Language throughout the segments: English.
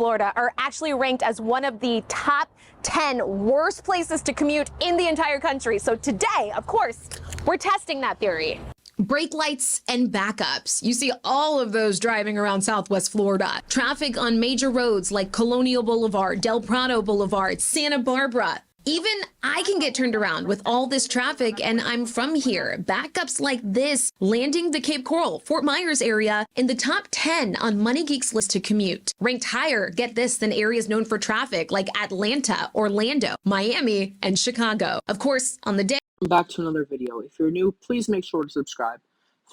Florida are actually ranked as one of the top 10 worst places to commute in the entire country. So today, of course, we're testing that theory. Brake lights and backups. You see all of those driving around Southwest Florida. Traffic on major roads like Colonial Boulevard, Del Prado Boulevard, Santa Barbara. Even I can get turned around with all this traffic, and I'm from here. Backups like this landing the Cape Coral, Fort Myers area in the top 10 on Money Geek's list to commute. Ranked higher, get this, than areas known for traffic like Atlanta, Orlando, Miami, and Chicago. Of course, on the day. Back to another video. If you're new, please make sure to subscribe.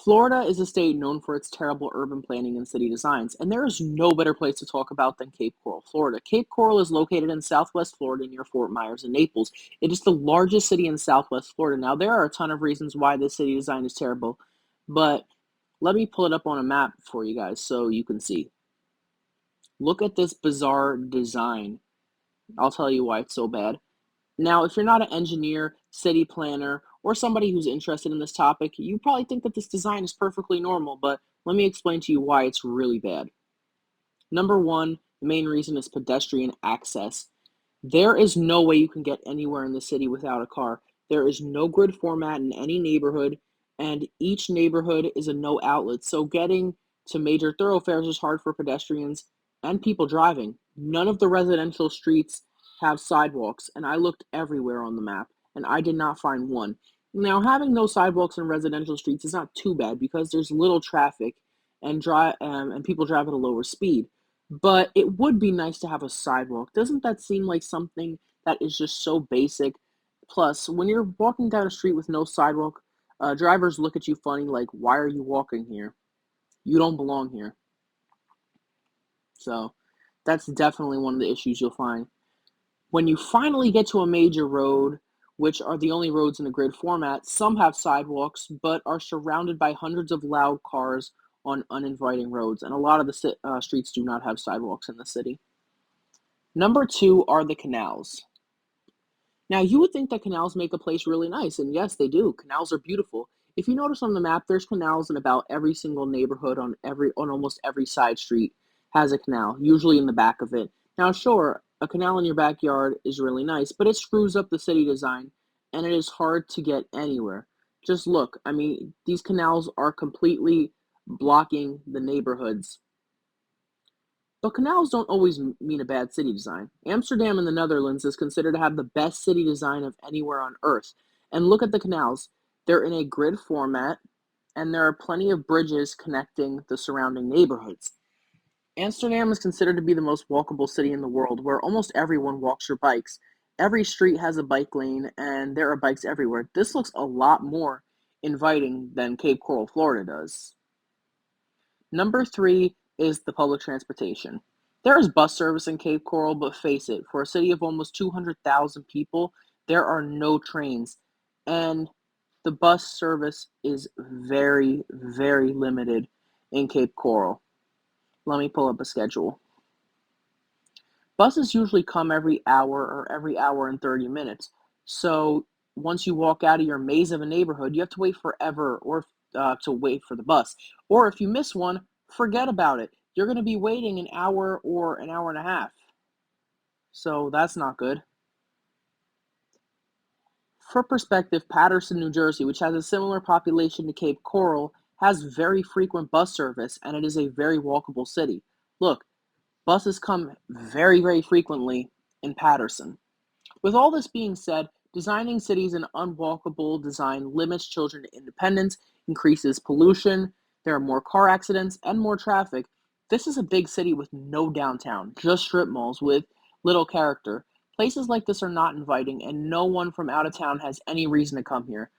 Florida is a state known for its terrible urban planning and city designs, and there is no better place to talk about than Cape Coral, Florida. Cape Coral is located in Southwest Florida near Fort Myers and Naples. It is the largest city in Southwest Florida. Now, there are a ton of reasons why this city design is terrible, but let me pull it up on a map for you guys so you can see. Look at this bizarre design. I'll tell you why it's so bad. Now, if you're not an engineer, city planner, or somebody who's interested in this topic, you probably think that this design is perfectly normal, but let me explain to you why it's really bad. Number one, the main reason is pedestrian access. There is no way you can get anywhere in the city without a car. There is no grid format in any neighborhood, and each neighborhood is a no outlet. So getting to major thoroughfares is hard for pedestrians and people driving. None of the residential streets have sidewalks, and I looked everywhere on the map, and I did not find one. Now, having no sidewalks in residential streets is not too bad because there's little traffic and people drive at a lower speed. But it would be nice to have a sidewalk. Doesn't that seem like something that is just so basic? Plus, when you're walking down a street with no sidewalk, drivers look at you funny like, why are you walking here? You don't belong here. So that's definitely one of the issues you'll find. When you finally get to a major road, which are the only roads in the grid format, some have sidewalks, but are surrounded by hundreds of loud cars on uninviting roads, and a lot of the streets do not have sidewalks in the city. Number two are the canals. Now, you would think that canals make a place really nice, and yes, they do. Canals are beautiful. If you notice on the map, there's canals in about every single neighborhood on almost every side street has a canal, usually in the back of it. Now, sure, a canal in your backyard is really nice, but it screws up the city design, and it is hard to get anywhere. Just look, I mean, these canals are completely blocking the neighborhoods. But canals don't always mean a bad city design. Amsterdam in the Netherlands is considered to have the best city design of anywhere on Earth. And look at the canals. They're in a grid format, and there are plenty of bridges connecting the surrounding neighborhoods. Amsterdam is considered to be the most walkable city in the world, where almost everyone walks or bikes. Every street has a bike lane, and there are bikes everywhere. This looks a lot more inviting than Cape Coral, Florida does. Number three is the public transportation. There is bus service in Cape Coral, but face it, for a city of almost 200,000 people, there are no trains, and the bus service is very, very limited in Cape Coral. Let me pull up a schedule. Buses usually come every hour or every hour and 30 minutes. So once you walk out of your maze of a neighborhood, you have to wait forever or to wait for the bus. Or if you miss one, forget about it. You're going to be waiting an hour or an hour and a half. So that's not good. For perspective, Paterson, New Jersey, which has a similar population to Cape Coral, has very frequent bus service, and it is a very walkable city. Look, buses come very, very frequently in Paterson. With all this being said, designing cities in unwalkable design limits children to independence, increases pollution, there are more car accidents, and more traffic. This is a big city with no downtown, just strip malls with little character. Places like this are not inviting, and no one from out of town has any reason to come here.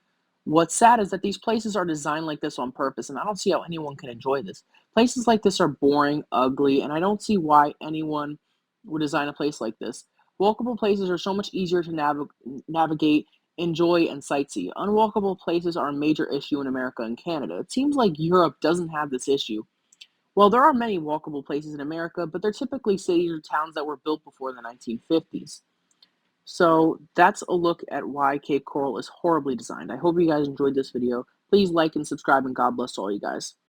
What's sad is that these places are designed like this on purpose, and I don't see how anyone can enjoy this. Places like this are boring, ugly, and I don't see why anyone would design a place like this. Walkable places are so much easier to navigate, enjoy, and sightsee. Unwalkable places are a major issue in America and Canada. It seems like Europe doesn't have this issue. Well, there are many walkable places in America, but they're typically cities or towns that were built before the 1950s. So that's a look at why Cape Coral is horribly designed. I hope you guys enjoyed this video. Please like and subscribe, and God bless all you guys.